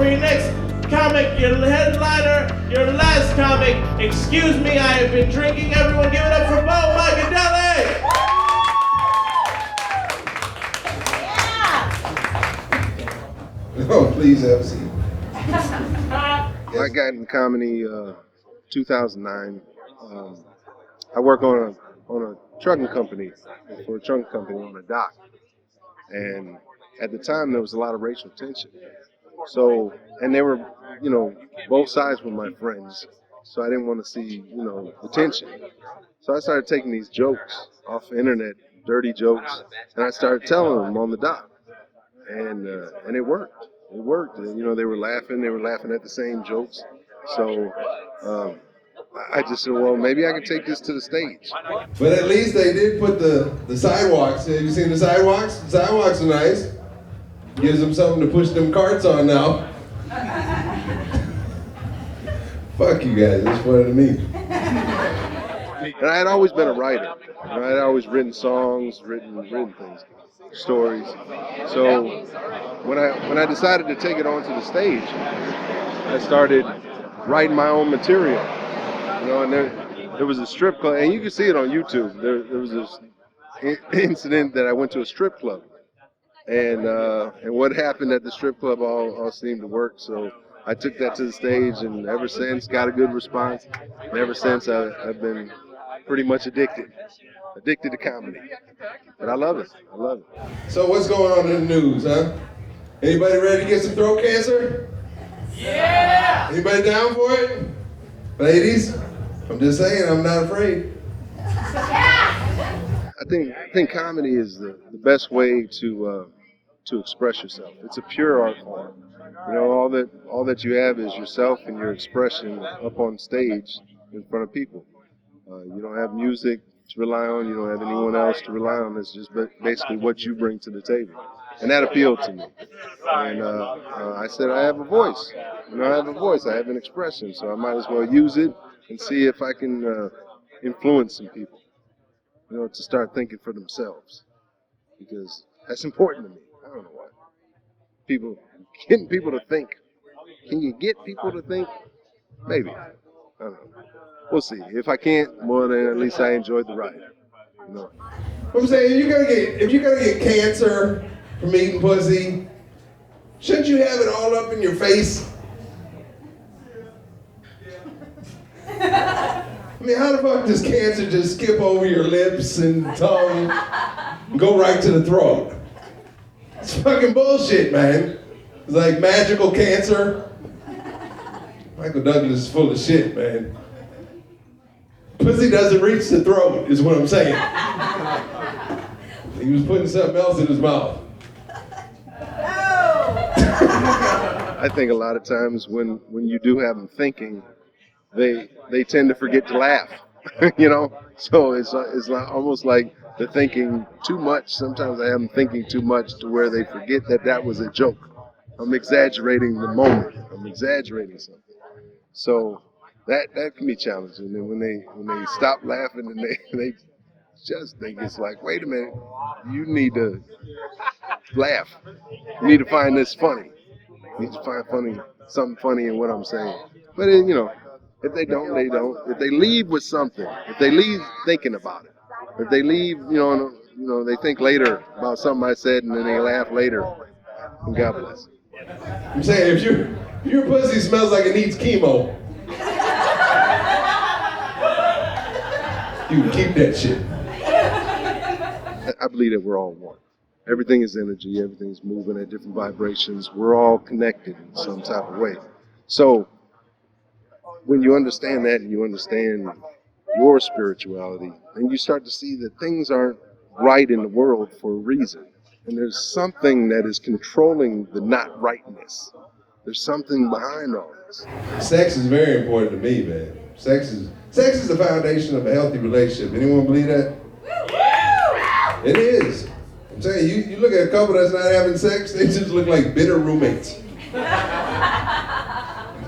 your next comic, your headliner, your last comic. Excuse me, I have been drinking. Everyone give it up for Bo Micadelic! Oh, please have a seat. I got in comedy 2009. I work on a trucking company, for a trucking company on a dock. And at the time, there was a lot of racial tension. So, and they were, both sides were my friends. So I didn't want to see, the tension. So I started taking these jokes off the internet, dirty jokes, and I started telling them on the dock. And it worked. It worked. And, they were laughing. They were laughing at the same jokes. So I just said, well, maybe I can take this to the stage. But at least they did put the sidewalks. Have you seen the sidewalks? The sidewalks are nice. Gives them something to push them carts on now. Fuck you guys. It's funny to me. And I had always been a writer. I had always written songs, written things, stories. So when I decided to take it onto the stage, I started writing my own material. And there was a strip club, and you can see it on YouTube. There was this incident that I went to a strip club, and what happened at the strip club all seemed to work. So I took that to the stage, and ever since got a good response. And ever since I've been pretty much addicted to comedy. But I love it. I love it. So what's going on in the news, huh? Anybody ready to get some throat cancer? Yeah! Anybody down for it? Ladies, I'm just saying, I'm not afraid. I think comedy is the best way to express yourself. It's a pure art form. All that you have is yourself and your expression up on stage in front of people. You don't have music to rely on. You don't have anyone else to rely on. It's just basically what you bring to the table, and that appealed to me. And I said, I have a voice. I have a voice. I have an expression, so I might as well use it and see if I can influence some people. To start thinking for themselves, because that's important to me. I don't know why. Getting people to think. Can you get people to think? Maybe. I don't know. We'll see. If I can't, well, then at least I enjoyed the ride. I'm saying, if you're gonna get cancer from eating pussy, shouldn't you have it all up in your face? I mean, how the fuck does cancer just skip over your lips and tongue and go right to the throat? It's fucking bullshit, man. It's like magical cancer. Michael Douglas is full of shit, man. Pussy doesn't reach the throat, is what I'm saying. He was putting something else in his mouth. I think a lot of times when you do have them thinking, they tend to forget to laugh, So it's not almost like they're thinking too much. Sometimes I have them thinking too much to where they forget that was a joke. I'm exaggerating the moment. I'm exaggerating something. So that can be challenging. And when they stop laughing and they just think it's like, wait a minute, you need to laugh. You need to find this funny. You need to find something funny in what I'm saying. But if they don't, they don't. If they leave with something, if they leave thinking about it, if they leave, they think later about something I said and then they laugh later, and God bless. I'm saying, if your pussy smells like it needs chemo, you can keep that shit. I believe that we're all one. Everything is energy. Everything's moving at different vibrations. We're all connected in some type of way. So when you understand that and you understand your spirituality, then you start to see that things aren't right in the world for a reason. And there's something that is controlling the not rightness. There's something behind all this. Sex is very important to me, man. Sex is the foundation of a healthy relationship. Anyone believe that? It is. I'm saying, you look at a couple that's not having sex, they just look like bitter roommates.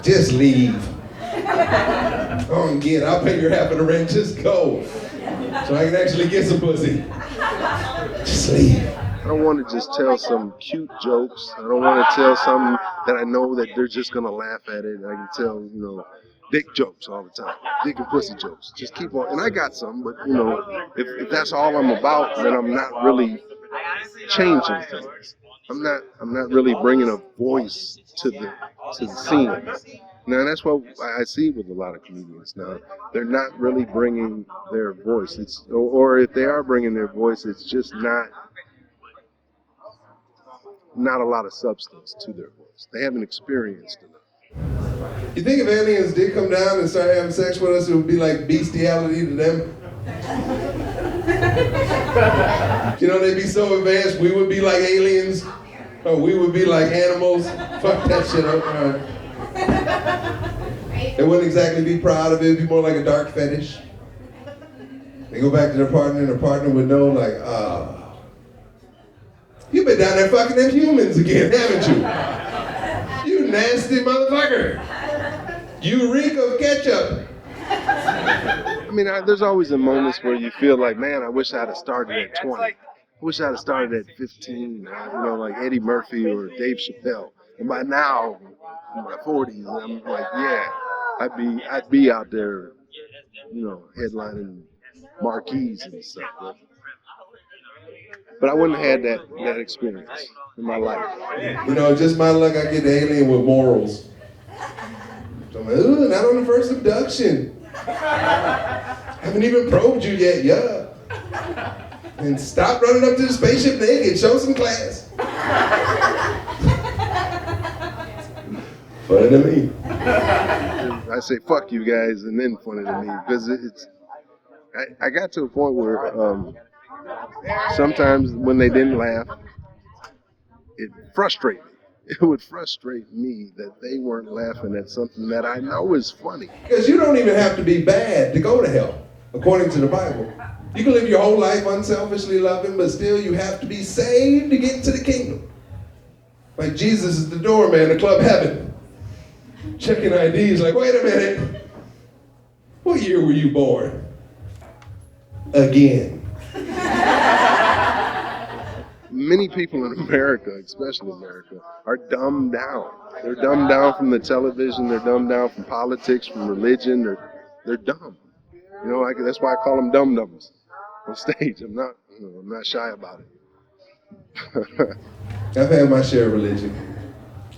Just leave. Go and get, I'll pay your half of the rent, just go. So I can actually get some pussy. Just leave. I don't want to just tell some cute jokes. I don't want to tell something that I know that they're just gonna laugh at it. I can tell, dick jokes all the time, dick and pussy jokes. Just keep on. And I got some, but if that's all I'm about, then I'm not really changing things. I'm not really bringing a voice to the scene. Now that's what I see with a lot of comedians now. They're not really bringing their voice. Or if they are bringing their voice, it's just not a lot of substance to their voice. They haven't experienced enough. You think if aliens did come down and start having sex with us, it would be like bestiality to them? They'd be so advanced, we would be like aliens, or we would be like animals. Fuck that shit up. They wouldn't exactly be proud of it. It'd be more like a dark fetish. They go back to their partner, and their partner would know, like, you've been down there fucking them humans again, haven't you? You nasty motherfucker. You reek of ketchup. I mean, there's always a moments where you feel like, man, I wish I'd have started at 20. I wish I'd have started at 15, like Eddie Murphy or Dave Chappelle. And by now, in my 40s, I'm like, yeah, I'd be out there, headlining marquees and stuff. But I wouldn't have had that experience in my life. Just my luck, I get the alien with morals. So I'm like, ooh, not on the first abduction. Haven't even probed you yet, yeah. And stop running up to the spaceship naked, show some class. Funny to me. I say fuck you guys and then funny to me because I got to a point where sometimes when they didn't laugh, it frustrated me. It would frustrate me that they weren't laughing at something that I know is funny. Because you don't even have to be bad to go to hell, according to the Bible. You can live your whole life unselfishly loving, but still you have to be saved to get into the kingdom. Like Jesus is the doorman to Club Heaven. Checking IDs like, wait a minute. What year were you born? Again. Many people in America, especially America, are dumbed down. They're dumbed down from the television. They're dumbed down from politics, from religion. They're dumb. That's why I call them dum-dums on stage. I'm not shy about it. I've had my share of religion.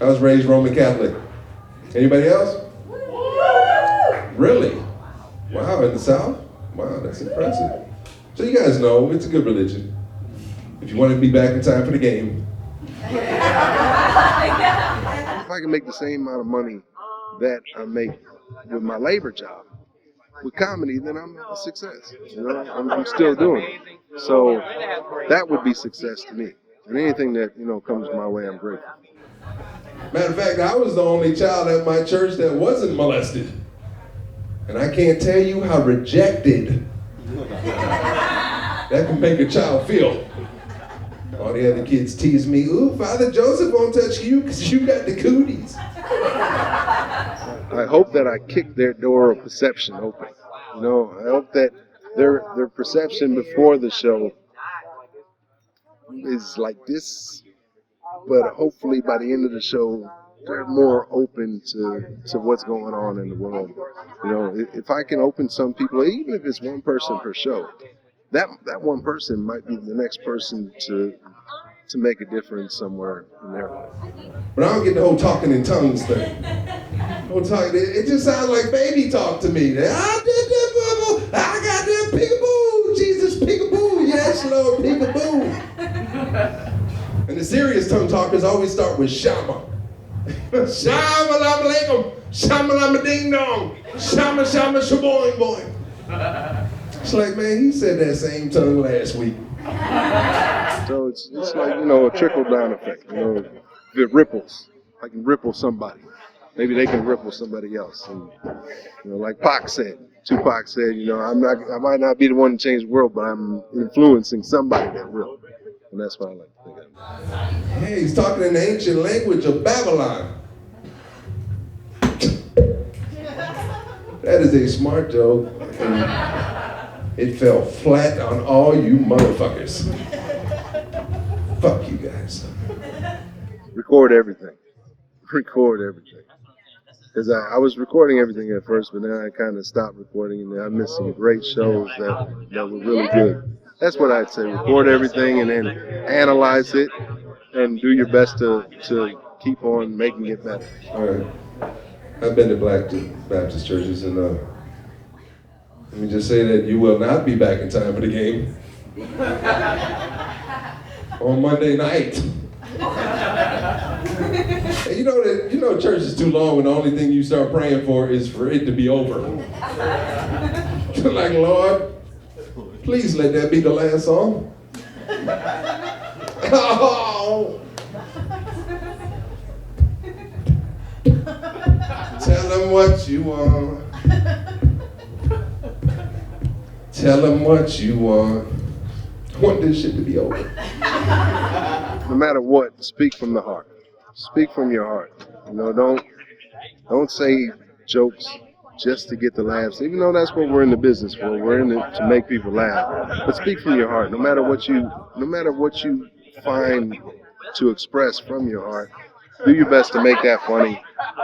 I was raised Roman Catholic. Anybody else? Really? Wow, in the South? Wow, that's impressive. So you guys know, it's a good religion. If you want to be back in time for the game. If I can make the same amount of money that I make with my labor job, with comedy, then I'm a success. I'm still doing it. So that would be success to me. And anything that, comes my way, I'm grateful. Matter of fact, I was the only child at my church that wasn't molested. And I can't tell you how rejected that can make a child feel. All the other kids tease me, ooh, Father Joseph won't touch you because you got the cooties. I hope that I kicked their door of perception open. I hope that their perception before the show is like this, but hopefully by the end of the show, they're more open to what's going on in the world. If I can open some people, even if it's one person per show, that one person might be the next person to make a difference somewhere in their life. But I don't get the whole talking in tongues thing. It just sounds like baby talk to me. I got them peekaboo, Jesus peekaboo, yes Lord peekaboo. And the serious tongue talkers always start with Shama. Shama lama alaikum, Shama lama ding dong, Shama shama shaboing boing. It's like, man, he said that same tongue last week. So it's like, a trickle-down effect. If it ripples, I can ripple somebody. Maybe they can ripple somebody else. And, like Tupac said, I might not be the one to change the world, but I'm influencing somebody that will. And that's what I like to think of. Hey, he's talking in the ancient language of Babylon. That is a smart joke. It fell flat on all you motherfuckers. record everything. Record everything. Because I was recording everything at first, but then I kind of stopped recording, and I missed some great shows that were really good. That's what I'd say. Record everything and then analyze it and do your best to keep on making it better. All right. I've been to Black Baptist churches, and let me just say that you will not be back in time for the game on Monday night. And you know church is too long when the only thing you start praying for is for it to be over. Like, Lord, please let that be the last song. Oh. Tell them what you want. Tell them what you want. I want this shit to be over. No matter what, speak from the heart. Speak from your heart. Don't say jokes just to get the laughs. Even though that's what we're in the business for. We're in it to make people laugh. But speak from your heart. No matter what you find to express from your heart, do your best to make that funny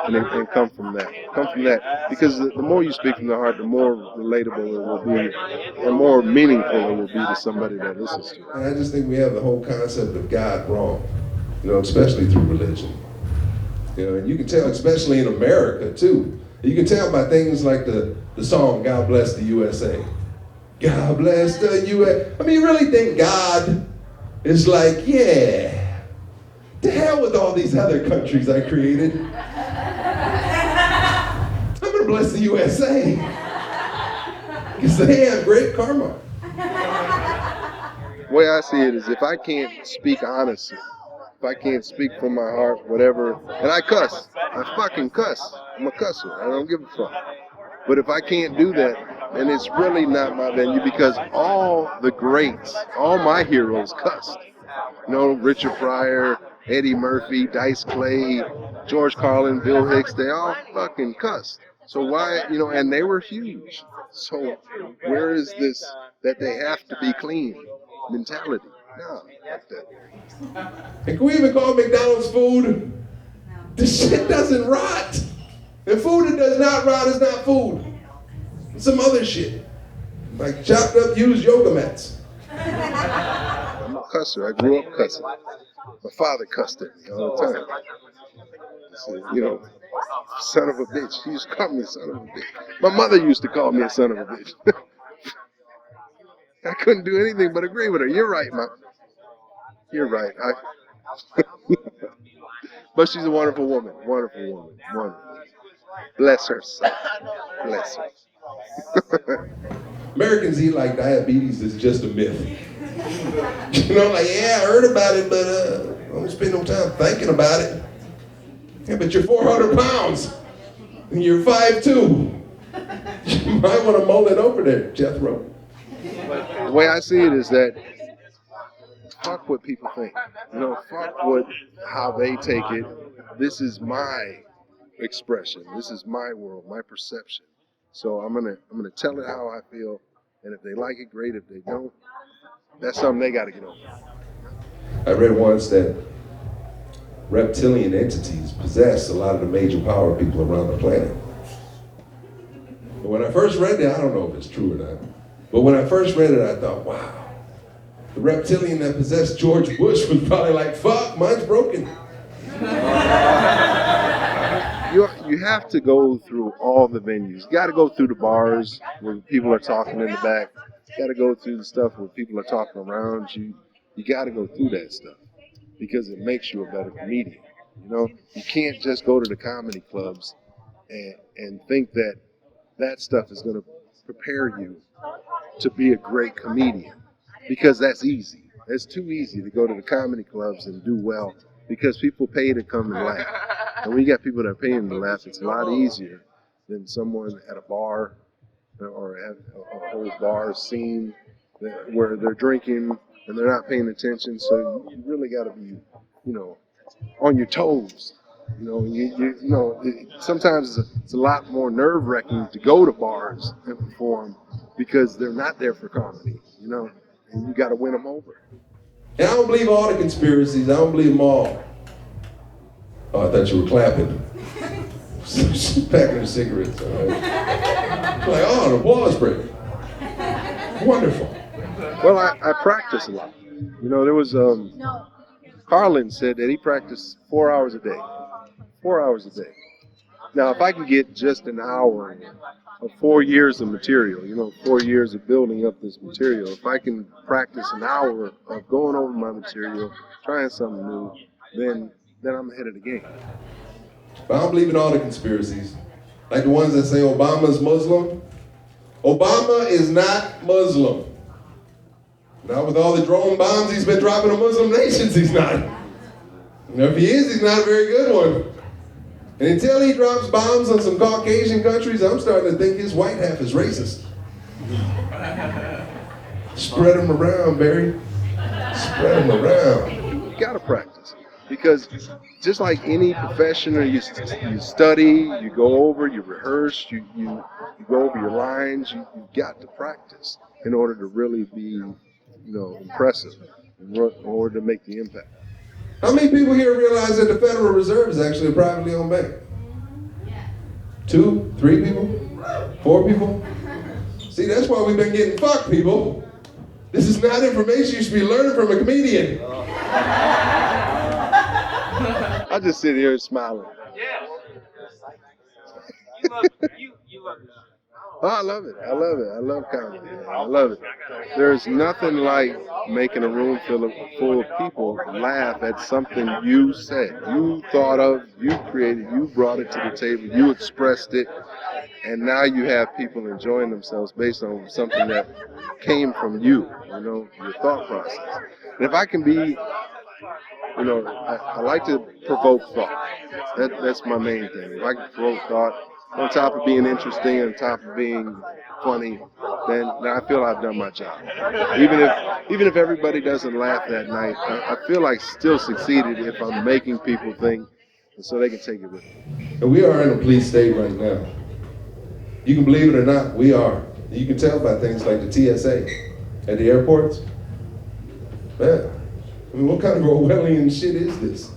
and come from that. Come from that. Because the more you speak from the heart, the more relatable it will be and more meaningful it will be to somebody that listens to it. And I just think we have the whole concept of God wrong, especially through religion. And you can tell, especially in America too. You can tell by things like the song, God Bless the USA. God bless the USA. I mean, you really think God is like, yeah, to hell with all these other countries I created. I'm gonna bless the USA. Because they have great karma. The way I see it is if I can't speak honestly, if I can't speak from my heart, whatever, and I cuss. I fucking cuss. I'm a cusser. I don't give a fuck. But if I can't do that, then it's really not my venue because all the greats, all my heroes cussed. Richard Pryor, Eddie Murphy, Dice Clay, George Carlin, Bill Hicks, they all fucking cussed. So why, and they were huge. So where is this that they have to be clean mentality? No, like that. And can we even call McDonald's food? This shit doesn't rot. And food that does not rot is not food. It's some other shit. Like chopped up used yoga mats. I'm a cusser. I grew up cussing. My father cussed at me all the time. He said, son of a bitch. He used to call me son of a bitch. My mother used to call me a son of a bitch. I couldn't do anything but agree with her. You're right, Mom. You're right. But she's a wonderful woman. Wonderful woman. Wonderful. Bless her son. Bless her. Americans eat like diabetes is just a myth. I heard about it, but I don't spend no time thinking about it. Yeah, but you're 400 pounds, and you're 5'2". You might want to mull it over there, Jethro. The way I see it is that fuck what people think. Fuck how they take it. This is my expression. This is my world, my perception. So I'm gonna tell it how I feel, and if they like it, great. If they don't, that's something they got to get over. I read once that reptilian entities possess a lot of the major power people around the planet. But when I first read that, I don't know if it's true or not, but when I first read it, I thought, wow, the reptilian that possessed George Bush was probably like, fuck, mine's broken. You have to go through all the venues. You got to go through the bars where people are talking in the back. You got to go through the stuff where people are talking around you. You got to go through that stuff because it makes you a better comedian. You can't just go to the comedy clubs and think that stuff is going to prepare you to be a great comedian because that's easy. It's too easy to go to the comedy clubs and do well because people pay to come and laugh. And when you got people that are paying to laugh, it's a lot easier than someone at a bar or at a whole bar scene where they're drinking and they're not paying attention. So you really got to be, on your toes. Sometimes it's a lot more nerve-wracking to go to bars and perform because they're not there for comedy, and you got to win them over. And I don't believe all the conspiracies. I don't believe them all. Oh, I thought you were clapping. She's packing her cigarettes. All right. Like, oh, the applause break. Wonderful. Well, I practice a lot. You know, there was Carlin said that he practiced 4 hours a day. 4 hours a day. Now, if I can get just an hour of 4 years of material, 4 years of building up this material, if I can practice an hour of going over my material, trying something new, then I'm ahead of the game. But I don't believe in all the conspiracies. Like the ones that say Obama's Muslim. Obama is not Muslim. Not with all the drone bombs he's been dropping on Muslim nations, he's not. If he is, he's not a very good one. And until he drops bombs on some Caucasian countries, I'm starting to think his white half is racist. Spread them around, Barry. Spread them around. You gotta practice. Because just like any profession, you study, you go over, you rehearse, you go over your lines, you've got to practice in order to really be, impressive, in order to make the impact. How many people here realize that the Federal Reserve is actually a privately owned bank? 2, 3 people? 4 people? See, that's why we've been getting fucked, people. This is not information you should be learning from a comedian. I just sit here smiling. Oh, I love it. I love comedy. I love it. There's nothing like making a room full of people laugh at something you said, you thought of, you created, you brought it to the table, you expressed it, and now you have people enjoying themselves based on something that came from you, your thought process. And if I can be, I like to provoke thought. That's my main thing. If I can provoke thought, on top of being interesting, on top of being funny, then I feel I've done my job. Even if everybody doesn't laugh that night, I feel like still succeeded if I'm making people think, and so they can take it with me. And we are in a police state right now. You can believe it or not, we are. You can tell by things like the TSA at the airports. Man, I mean, what kind of Orwellian shit is this?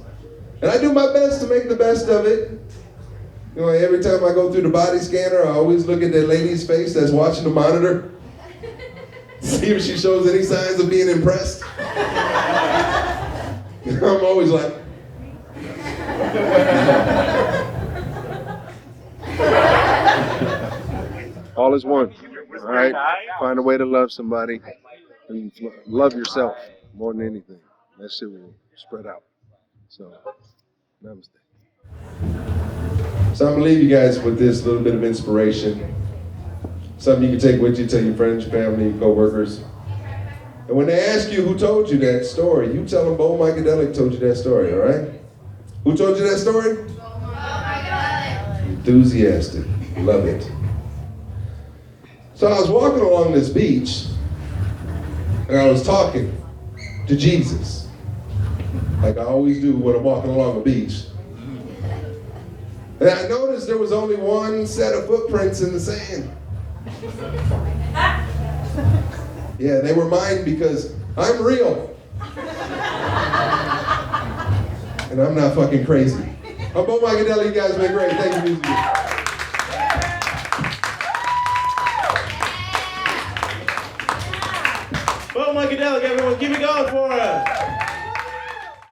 And I do my best to make the best of it. Every time I go through the body scanner, I always look at that lady's face that's watching the monitor. See if she shows any signs of being impressed. I'm always like, all is one. All right? Find a way to love somebody and love yourself more than anything. That shit will spread out. So, namaste. So I'm gonna leave you guys with this little bit of inspiration. Something you can take with you, tell your friends, your family, your co-workers. And when they ask you who told you that story, you tell them Bo Micadelic told you that story, all right? Who told you that story? Bo Micadelic. Enthusiastic, love it. So I was walking along this beach, and I was talking to Jesus, like I always do when I'm walking along a beach. And I noticed there was only one set of footprints in the sand. Yeah, they were mine because I'm real. And I'm not fucking crazy. I'm Bo Micadelic, you guys have been great. Thank you, music. Bo Micadelic, everyone, keep it going for us.